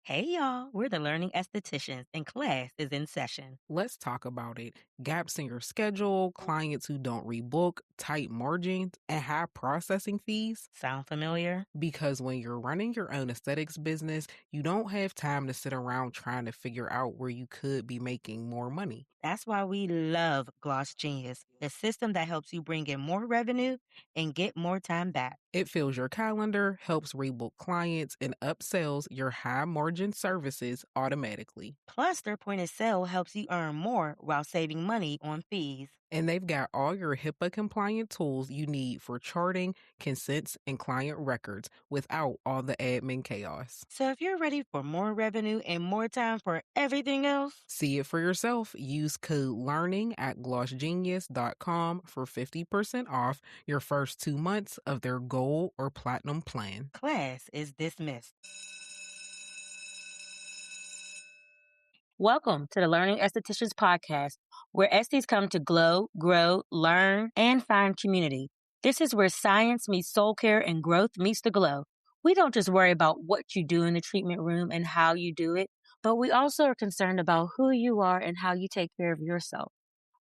Hey y'all, we're the Learning Estheticians and class is in session. Let's talk about it. Gaps in your schedule, clients who don't rebook, tight margins, and high processing fees. Sound familiar? Because when you're running your own aesthetics business, you don't have time to sit around trying to figure out where you could be making more money. That's why we love Gloss Genius, the system that helps you bring in more revenue and get more time back. It fills your calendar, helps rebook clients, and upsells your high margin services automatically. Plus, their point of sale helps you earn more while saving money on fees. And they've got all your HIPAA compliant tools you need for charting, consents, and client records without all the admin chaos. So if you're ready for more revenue and more time for everything else, See it for yourself. Use code LEARNING at glossgenius.com for 50% off your first 2 months of their gold or platinum plan. class is dismissed. Welcome to the Learning Estheticians podcast, where esties come to glow, grow, learn, and find community. This is where science meets soul care and growth meets the glow. We don't just worry about what you do in the treatment room and how you do it, but we also are concerned about who you are and how you take care of yourself.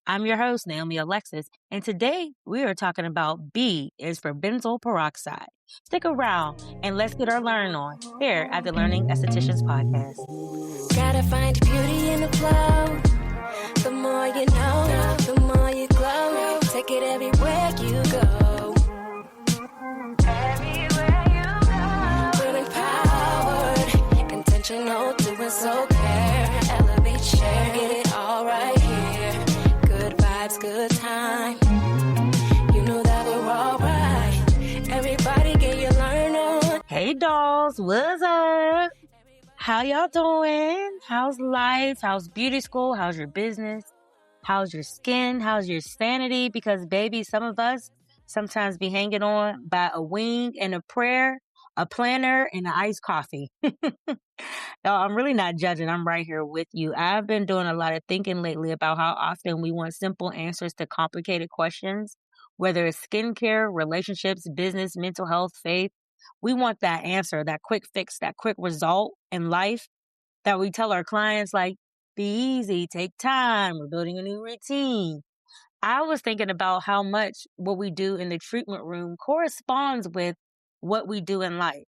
I'm your host, Naomi Alexis, and today we are talking about B is for benzoyl peroxide. Stick around and let's get our learn on here at the Learning Estheticians podcast. Gotta find beauty in the flow. The more you know, the more you glow. Take it everywhere you go. Everywhere you go. Feel empowered, intentional, doing so care. Elevate, share, get it all right here. Good vibes, good time. You know that we're all right. Everybody get your learn on. Hey dolls, what's up? How y'all doing? How's life? How's beauty school? How's your business? How's your skin? How's your sanity? Because baby, some of us sometimes be hanging on by a wing and a prayer, a planner, and an iced coffee. No, I'm really not judging. I'm right here with you. I've been doing a lot of thinking lately about how often we want simple answers to complicated questions, whether it's skincare, relationships, business, mental health, faith. We want that answer, that quick fix, that quick result in life that we tell our clients, like, be easy, take time, we're building a new routine. I was thinking about how much what we do in the treatment room corresponds with what we do in life.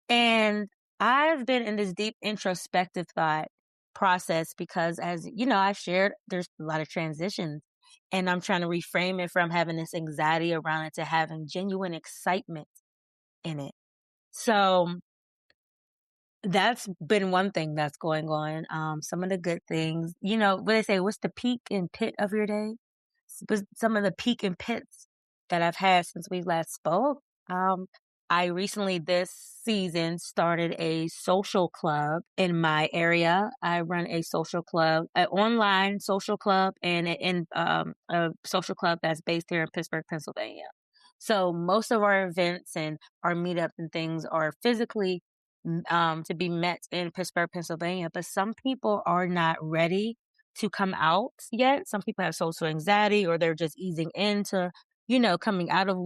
And I've been in this deep introspective thought process because, as you know, I've shared there's a lot of transitions and I'm trying to reframe it from having this anxiety around it to having genuine excitement in it. So that's been one thing that's going on. Some of the good things, you know, what they say, what's the peak and pit of your day? Some of the peak and pits that I've had since we last spoke. I recently this season started a social club in my area. I run a social club, an online social club, and a social club that's based here in Pittsburgh, Pennsylvania. So most of our events and our meetups and things are physically to be met in Pittsburgh, Pennsylvania. But some people are not ready to come out yet. Some people have social anxiety, or they're just easing into, you know, coming out of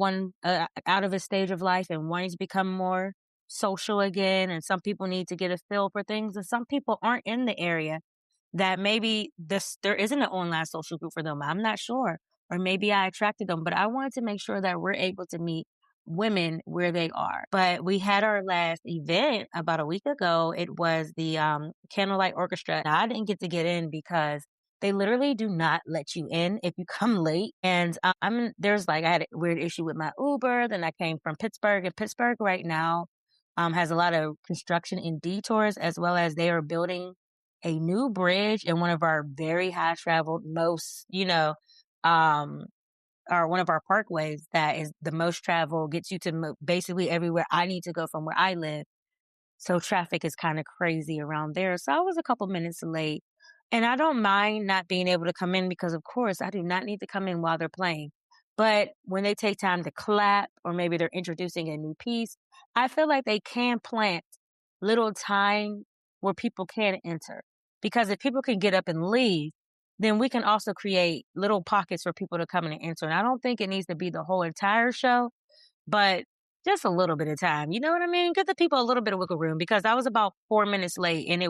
out of a stage of life and wanting to become more social again. And some people need to get a feel for things, and some people aren't in the area that maybe there isn't an online social group for them. I'm not sure, or maybe I attracted them, but I wanted to make sure that we're able to meet women where they are. But we had our last event about a week ago. It was the Candlelight Orchestra. Now, I didn't get to get in because they literally do not let you in if you come late. And I had a weird issue with my Uber. Then I came from Pittsburgh, and Pittsburgh right now has a lot of construction in detours, as well as they are building a new bridge in one of our very high traveled, most, or one of our parkways that is the most traveled, gets you to basically everywhere I need to go from where I live. So traffic is kind of crazy around there. So I was a couple minutes late, and I don't mind not being able to come in because, of course, I do not need to come in while they're playing. But when they take time to clap, or maybe they're introducing a new piece, I feel like they can plant little time where people can enter. Because if people can get up and leave, then we can also create little pockets for people to come in and enter. And I don't think it needs to be the whole entire show, but just a little bit of time. You know what I mean? Give the people a little bit of wiggle room because I was about 4 minutes late and I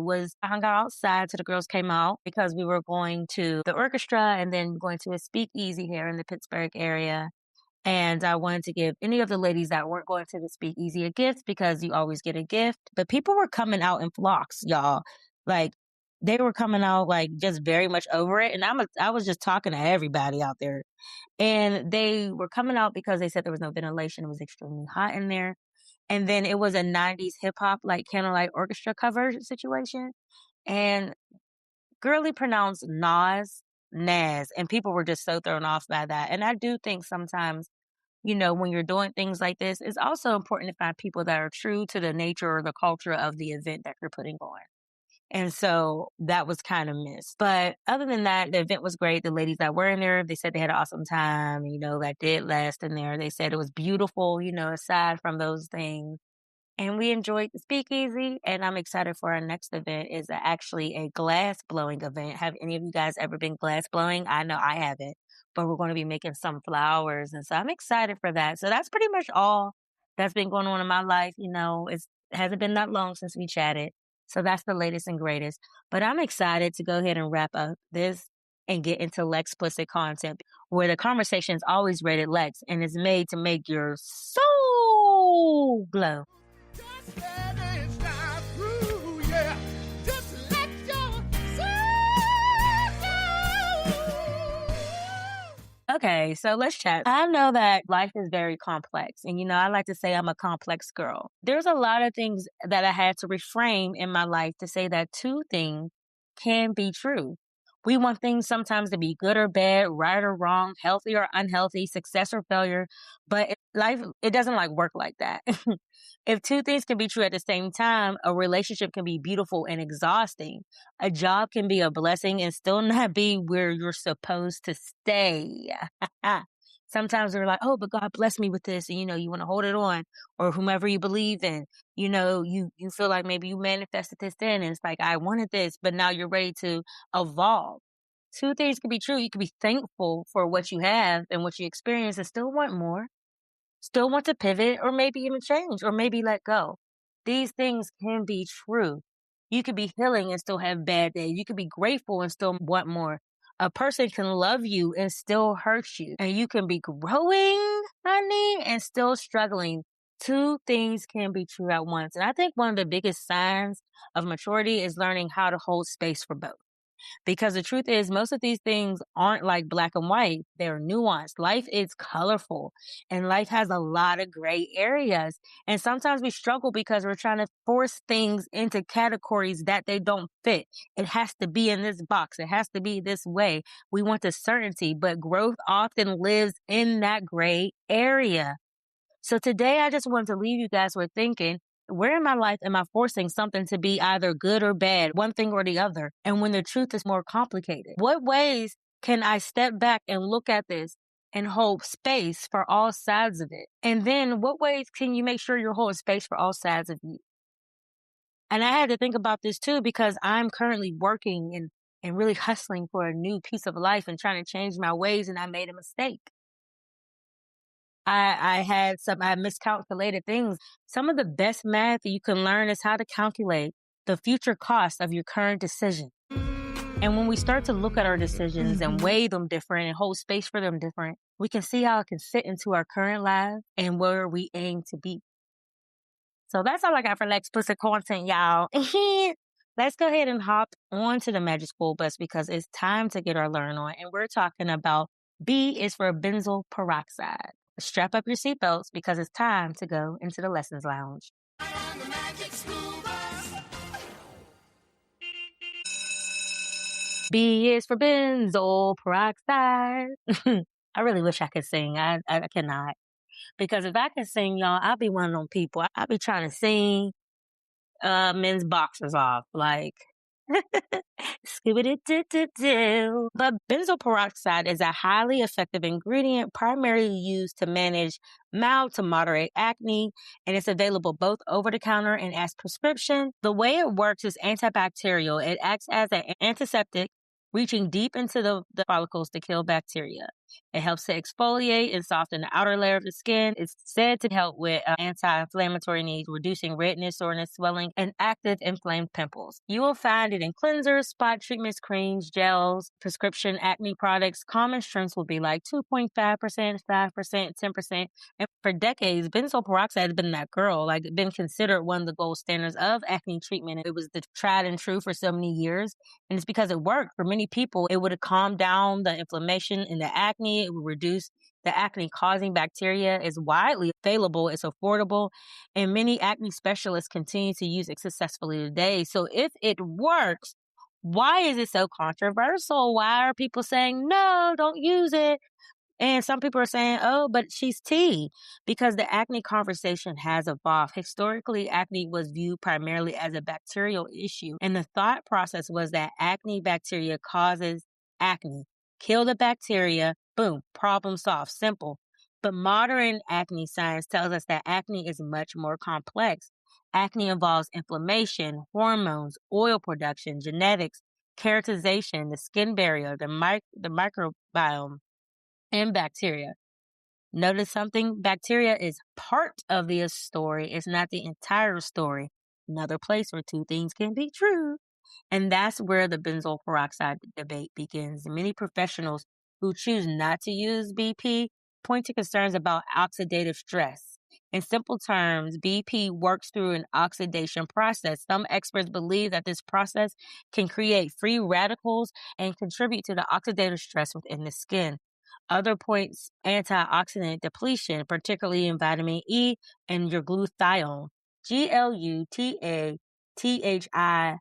hung out outside till the girls came out because we were going to the orchestra and then going to a speakeasy here in the Pittsburgh area. And I wanted to give any of the ladies that weren't going to the speakeasy a gift because you always get a gift. But people were coming out in flocks, y'all. Like they were coming out like just very much over it. And I was just talking to everybody out there. And they were coming out because they said there was no ventilation. It was extremely hot in there. And then it was a 90s hip hop, like candlelight orchestra cover situation. And girly pronounced Nas. And people were just so thrown off by that. And I do think sometimes, when you're doing things like this, it's also important to find people that are true to the nature or the culture of the event that you're putting on. And so that was kind of missed. But other than that, the event was great. The ladies that were in there, they said they had an awesome time, that did last in there. They said it was beautiful, aside from those things. And we enjoyed the speakeasy. And I'm excited for our next event is actually a glass blowing event. Have any of you guys ever been glass blowing? I know I haven't, but we're going to be making some flowers. And so I'm excited for that. So that's pretty much all that's been going on in my life. It hasn't been that long since we chatted. So that's the latest and greatest. But I'm excited to go ahead and wrap up this and get into Lexplicit content where the conversation is always rated Lex and is made to make your soul glow. Just let it shine through, yeah. Just let your soul go. Okay, so let's chat. I know that life is very complex. And, I like to say I'm a complex girl. There's a lot of things that I had to reframe in my life to say that two things can be true. We want things sometimes to be good or bad, right or wrong, healthy or unhealthy, success or failure. But life, it doesn't work like that. If two things can be true at the same time, a relationship can be beautiful and exhausting. A job can be a blessing and still not be where you're supposed to stay. Sometimes we're like, oh, but God bless me with this. And, you want to hold it on or whomever you believe in, you feel like maybe you manifested this then. And it's like, I wanted this, but now you're ready to evolve. Two things can be true. You can be thankful for what you have and what you experience and still want more, still want to pivot or maybe even change or maybe let go. These things can be true. You could be healing and still have bad days. You could be grateful and still want more. A person can love you and still hurt you. And you can be growing, honey, and still struggling. Two things can be true at once. And I think one of the biggest signs of maturity is learning how to hold space for both. Because the truth is, most of these things aren't like black and white. They're nuanced. Life is colorful and life has a lot of gray areas. And sometimes we struggle because we're trying to force things into categories that they don't fit. It has to be in this box. It has to be this way. We want the certainty, but growth often lives in that gray area. So today I just wanted to leave you guys with thinking, where in my life am I forcing something to be either good or bad, one thing or the other? And when the truth is more complicated, what ways can I step back and look at this and hold space for all sides of it? And then what ways can you make sure you're holding space for all sides of you? And I had to think about this too, because I'm currently working and really hustling for a new piece of life and trying to change my ways. And I made a mistake. I miscalculated things. Some of the best math you can learn is how to calculate the future cost of your current decision. And when we start to look at our decisions and weigh them different and hold space for them different, we can see how it can fit into our current life and where we aim to be. So that's all I got for Lexplicit content, y'all. Let's go ahead and hop onto the Magic School Bus because it's time to get our learn on. And we're talking about B is for benzoyl peroxide. Strap up your seatbelts because it's time to go into the lessons lounge. B is for benzoyl peroxide. I really wish I could sing. I cannot. Because if I could sing, y'all, I'll be one of them people. I'll be trying to sing men's boxers off. Like, Scooby-Doo. But benzoyl peroxide is a highly effective ingredient primarily used to manage mild to moderate acne, and it's available both over the counter and as prescription. The way it works is antibacterial. It acts as an antiseptic, reaching deep into the follicles to kill bacteria. It helps to exfoliate and soften the outer layer of the skin. It's said to help with anti-inflammatory needs, reducing redness, soreness, swelling, and active inflamed pimples. You will find it in cleansers, spot treatments, creams, gels, prescription acne products. Common strengths will be like 2.5%, 5%, 10%. And for decades, benzoyl peroxide has been that girl, like been considered one of the gold standards of acne treatment. It was the tried and true for so many years. And it's because it worked for many people. It would have calmed down the inflammation in the acne. It would reduce the acne-causing bacteria. Is widely available. It's affordable. And many acne specialists continue to use it successfully today. So if it works, why is it so controversial? Why are people saying, no, don't use it? And some people are saying, oh, but she's tea, because the acne conversation has evolved. Historically, acne was viewed primarily as a bacterial issue. And the thought process was that acne bacteria causes acne. Kill the bacteria, boom, problem solved, simple. But modern acne science tells us that acne is much more complex. Acne involves inflammation, hormones, oil production, genetics, keratinization, the skin barrier, the microbiome, and bacteria. Notice something? Bacteria is part of the story. It's not the entire story. Another place where two things can be true. And that's where the benzoyl peroxide debate begins. Many professionals who choose not to use BP point to concerns about oxidative stress. In simple terms, BP works through an oxidation process. Some experts believe that this process can create free radicals and contribute to the oxidative stress within the skin. Other points, antioxidant depletion, particularly in vitamin E and your glutathione, glutathione.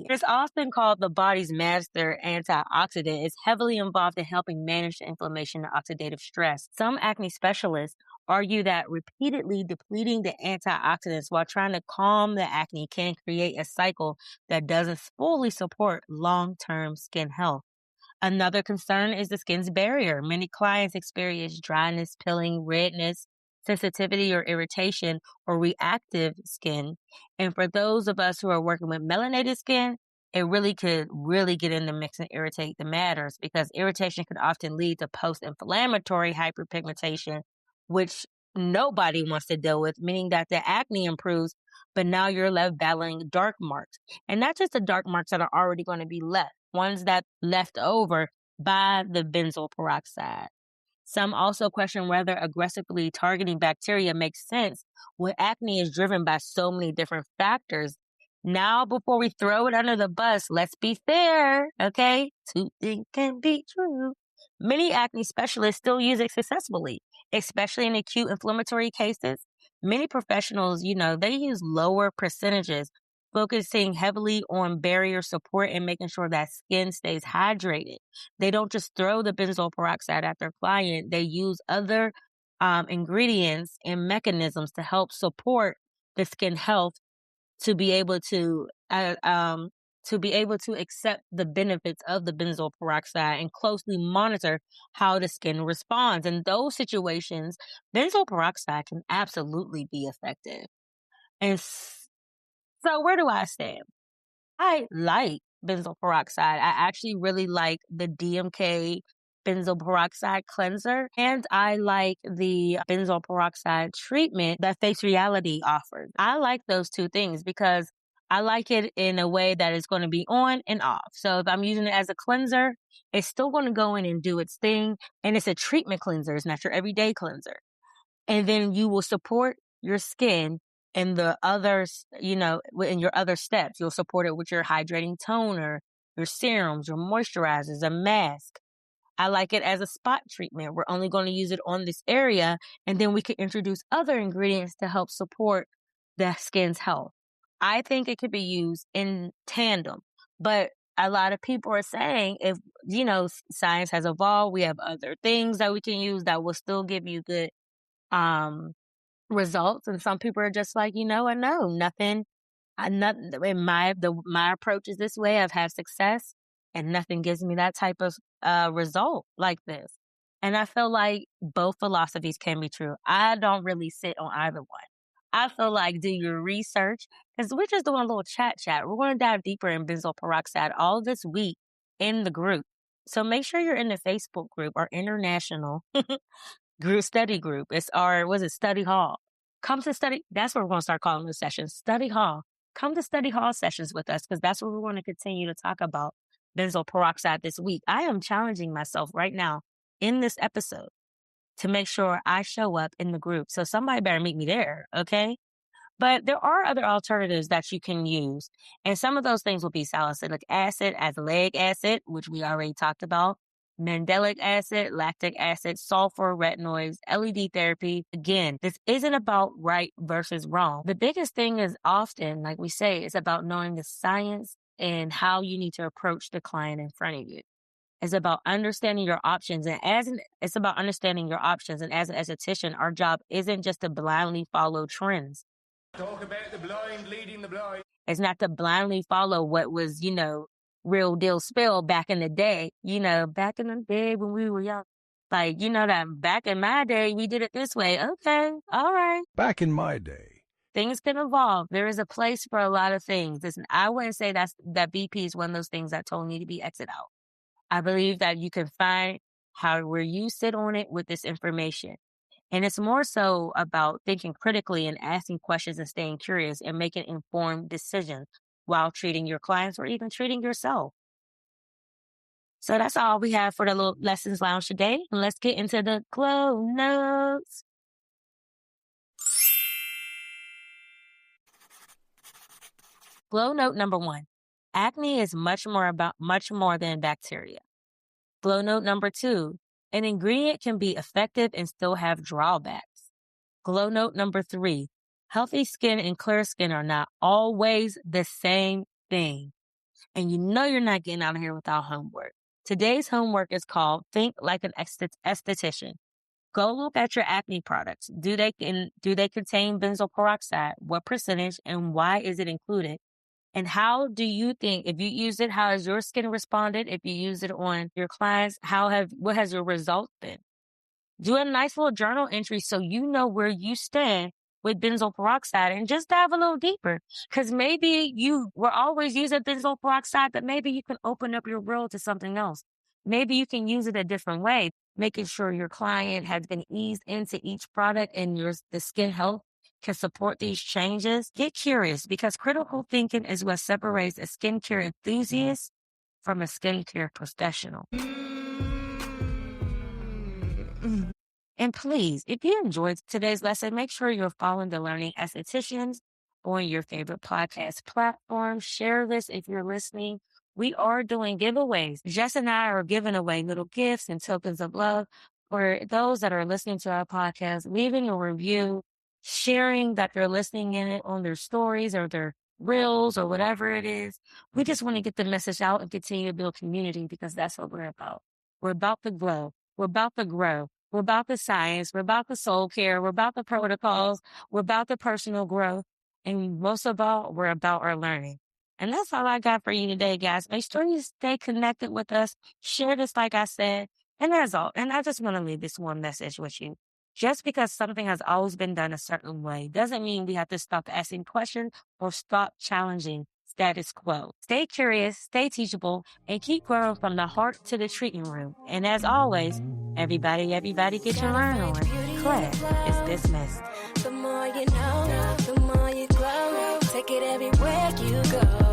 It's often called the body's master antioxidant. It's heavily involved in helping manage the inflammation and oxidative stress. Some acne specialists argue that repeatedly depleting the antioxidants while trying to calm the acne can create a cycle that doesn't fully support long-term skin health. Another concern is the skin's barrier. Many clients experience dryness, peeling, redness, sensitivity or irritation, or reactive skin. And for those of us who are working with melanated skin, it really could get in the mix and irritate the matters, because irritation could often lead to post-inflammatory hyperpigmentation, which nobody wants to deal with, meaning that the acne improves, but now you're left battling dark marks. And not just the dark marks that are already going to be left, ones that left over by the benzoyl peroxide. Some also question whether aggressively targeting bacteria makes sense when acne is driven by so many different factors. Now, before we throw it under the bus, let's be fair, okay? Two things can be true. Many acne specialists still use it successfully, especially in acute inflammatory cases. Many professionals, they use lower percentages, focusing heavily on barrier support and making sure that skin stays hydrated. They don't just throw the benzoyl peroxide at their client. They use other ingredients and mechanisms to help support the skin health, to be able to accept the benefits of the benzoyl peroxide and closely monitor how the skin responds. In those situations, benzoyl peroxide can absolutely be effective. And so where do I stand? I like benzoyl peroxide. I actually really like the DMK benzoyl peroxide cleanser, and I like the benzoyl peroxide treatment that Face Reality offers. I like those two things because I like it in a way that it's going to be on and off. So if I'm using it as a cleanser, it's still going to go in and do its thing, and it's a treatment cleanser. It's not your everyday cleanser. And then you will support your skin in the others, in your other steps. You'll support it with your hydrating toner, your serums, your moisturizers, a mask. I like it as a spot treatment. We're only going to use it on this area, and then we can introduce other ingredients to help support the skin's health. I think it could be used in tandem, but a lot of people are saying if, science has evolved, we have other things that we can use that will still give you good results. And some people are just like, no, nothing. My approach is this way. I've had success, and nothing gives me that type of result like this. And I feel like both philosophies can be true. I don't really sit on either one. I feel like do your research, because we're just doing a little chat. We're going to dive deeper in benzoyl peroxide all this week in the group. So make sure you're in the Facebook group, our international study group. It's study hall. Come to study. That's what we're going to start calling the sessions, study hall. Come to study hall sessions with us because that's what we want to continue to talk about benzoyl peroxide this week. I am challenging myself right now in this episode to make sure I show up in the group. So somebody better meet me there, okay? But there are other alternatives that you can use. And some of those things will be salicylic acid, azelaic acid, which we already talked about, mandelic acid, lactic acid, sulfur, retinoids, LED therapy. Again, this isn't about right versus wrong. The biggest thing is often, like we say, it's about knowing the science and how you need to approach the client in front of you. It's about understanding your options. And it's about understanding your options. And as an esthetician, our job isn't just to blindly follow trends. Talk about the blind leading the blind. It's not to blindly follow what was, real deal spill back in the day, back in the day when we were young. Like, that back in my day, we did it this way. Okay. All right. Back in my day. Things can evolve. There is a place for a lot of things. Listen, I wouldn't say that BP is one of those things that totally need to be exited out. I believe that you can find where you sit on it with this information. And it's more so about thinking critically and asking questions and staying curious and making informed decisions while treating your clients or even treating yourself. So that's all we have for the little lessons lounge today. And let's get into the glow notes. Glow note number 1. Acne is much more than bacteria. Glow note number 2. An ingredient can be effective and still have drawbacks. Glow note number 3. Healthy skin and clear skin are not always the same thing. And you're not getting out of here without homework. Today's homework is called Think Like an Esthetician. Go look at your acne products. Do they contain benzoyl peroxide? What percentage and why is it included? And how do you think, if you use it, how has your skin responded? If you use it on your clients, what has your result been? Do a nice little journal entry so you know where you stand with benzoyl peroxide and just dive a little deeper. Because maybe you were always using benzoyl peroxide, but maybe you can open up your world to something else. Maybe you can use it a different way, making sure your client has been eased into each product and the skin health can support these changes. Get curious because critical thinking is what separates a skincare enthusiast from a skincare professional. And please, if you enjoyed today's lesson, make sure you're following the Learning Estheticians on your favorite podcast platform. Share this if you're listening. We are doing giveaways. Jess and I are giving away little gifts and tokens of love for those that are listening to our podcast, leaving a review, sharing that they're listening in it on their stories or their reels or whatever it is. We just want to get the message out and continue to build community because that's what we're about. We're about to grow. We're about to grow. We're about the science. We're about the soul care. We're about the protocols. We're about the personal growth. And most of all, we're about our learning. And that's all I got for you today, guys. Make sure you stay connected with us. Share this, like I said. And that's all. And I just want to leave this one message with you. Just because something has always been done a certain way doesn't mean we have to stop asking questions or stop challenging status quo. Stay curious, stay teachable, and keep growing from the heart to the treating room. And as always, everybody get your learn on. Class is dismissed. The more you know, the more you grow. Take it everywhere you go.